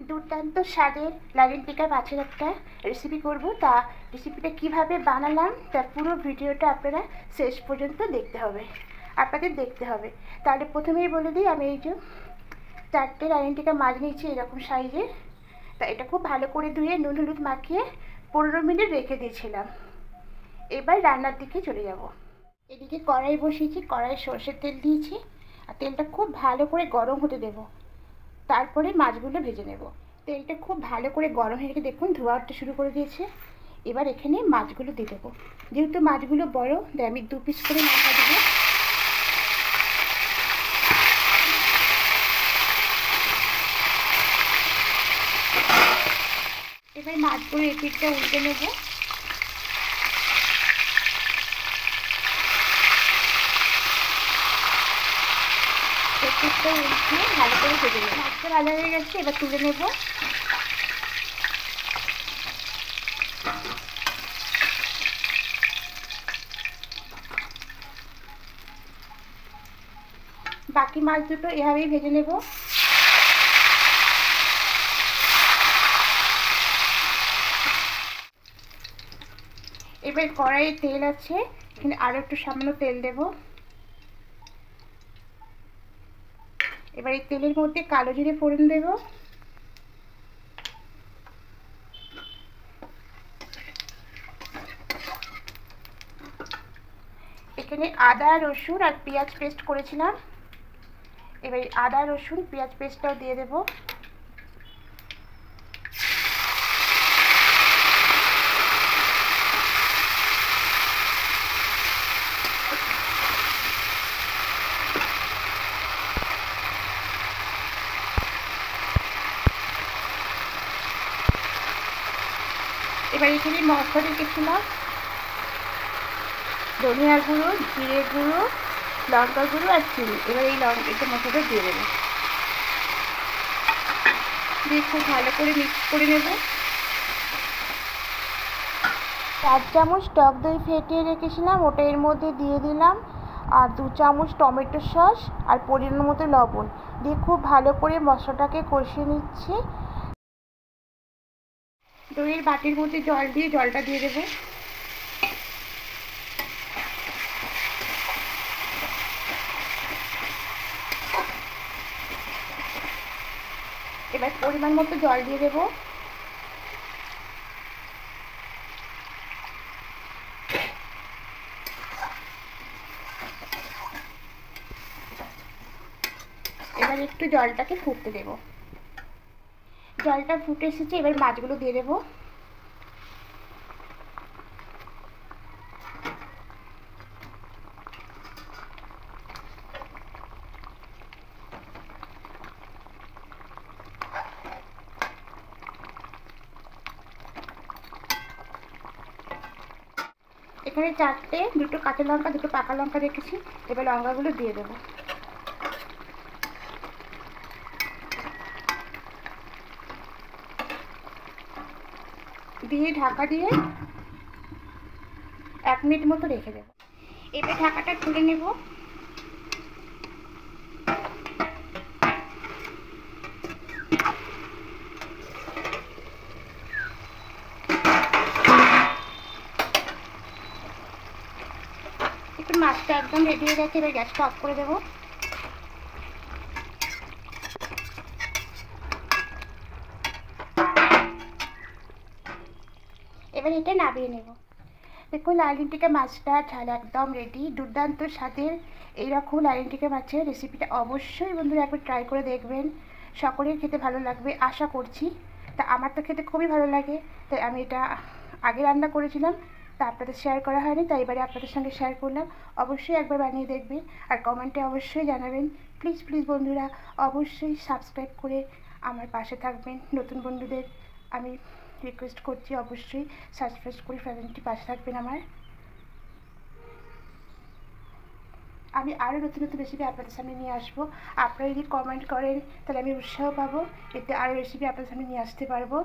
দুর্দান্ত স্বাদের লাইলেন টিকা মাছের একটা রেসিপি করব। তা রেসিপিটা কিভাবে বানালাম তার পুরো ভিডিওটা আপনারা শেষ পর্যন্ত আপনাদের দেখতে হবে। তাহলে প্রথমেই বলে দিই, আমি এই যে 4টে লাইলেন টিকা মাছ নিয়েছি এরকম সাইজের। তা এটা খুব ভালো করে ধুয়ে নুন হলুদ মাখিয়ে 15 মিনিট রেখে দিয়েছিলাম। এবার রান্নার দিকে চলে যাব। এদিকে কড়াই বসিয়েছি, কড়াই সর্ষের তেল দিয়েছি, আর তেলটা খুব ভালো করে গরম হতে দেব। তারপরে মাছগুলো ভেজে নেব। তেলটা খুব ভালো করে গরম হয়ে গেছে, দেখুন ধোঁয়া উঠতে শুরু করে দিয়েছে। এবার এখানে মাছগুলো দিয়ে দেবো। যেহেতু মাছগুলো বড়, তাই আমি 2 পিস করে মাছ দেবো। এবার মাছগুলো এদিকটা উল্টে নেব। এদিকটা উল্টে ভালো করে ভেজে নেব। মাছটা ভাজা হয়ে গেছে, এবার তুলে নেব। বাকি মাছ দুটো এভাবেই ভেজে নেব। এবার কড়াইয়ে তেল আছে, এখানে আরও একটু সামান্য তেল দেব। এবার এই তেলের মধ্যে কালো জিরে ফোড়ন দেব। এখানে আদা রসুন আর পেঁয়াজ পেস্ট করেছিলাম, এবার আদা রসুন পেঁয়াজ পেস্টটাও দিয়ে দেব। এবার এখানে মশলা রেখেছিলাম, ধনিয়া গুঁড়ো, জিরে গুঁড়ো, লঙ্কা গুঁড়ো আর চিনি। এবার এই এটা মশলাটা দিয়ে দেবো, দিয়ে খুব ভালো করে মিক্স করে নেব। 4 চামচ টক দই ফেটিয়ে রেখেছিলাম, ওটা এর মধ্যে দিয়ে দিলাম। আর 2 চামচ টমেটো সস আর পরিমাণ মতো লবণ দিয়ে খুব ভালো করে মশলাটাকে কষিয়ে নিচ্ছি। দইয়ের বাটির মধ্যে জল দিয়ে জলটা দিয়ে দেবো। এবার পরিমাণ মতো জল দিয়ে দেবো। এবার একটু জলটাকে ফুটতে দেব। জলটা ফুটে এসেছে, এবার মাছগুলো দিয়ে দেবো। এখানে 4টে, 2টো কাঁচা লঙ্কা 2টো পাকা লঙ্কা রেখেছি। এবার লঙ্কাগুলো দিয়ে দেবো। দিয়ে ঢাকা দিয়ে 1 মিনিট মতো রেখে দেবো। এবার ঢাকাটা তুলে নেব। একটু মাছটা একদম রেডি হয়ে গেছে, এবার গ্যাসটা অফ করে দেবো। এবার এটা নামিয়ে নেব। দেখুন লাইলেন টিকা মাছটা ঝাল একদম রেডি। দুর্দান্ত স্বাদের এইরকম লাইলেন টিকা মাছের রেসিপিটা অবশ্যই বন্ধুরা একবার ট্রাই করে দেখবেন। সকলের খেতে ভালো লাগবে আশা করছি। তা আমার তো খেতে খুবই ভালো লাগে, তাই আমি এটা আগে রান্না করেছিলাম, তা আপনাদের শেয়ার করা হয়নি, তাই এবারে আপনাদের সঙ্গে শেয়ার করলাম। অবশ্যই একবার বানিয়ে দেখবেন আর কমেন্টে অবশ্যই জানাবেন। প্লিজ প্লিজ বন্ধুরা অবশ্যই সাবস্ক্রাইব করে আমার পাশে থাকবেন। নতুন বন্ধুদের আমি রিকোয়েস্ট করছি অবশ্যই সাবস্ক্রাইব করে ফ্যামিলিটি পাশে থাকবেন আমার। আমি আরও নতুন নতুন রেসিপি আপনাদের সামনে নিয়ে আসবো। আপনারা যদি কমেন্ট করেন তাহলে আমি উৎসাহ পাবো, এতে আরও রেসিপি আপনাদের সামনে নিয়ে আসতে পারবো।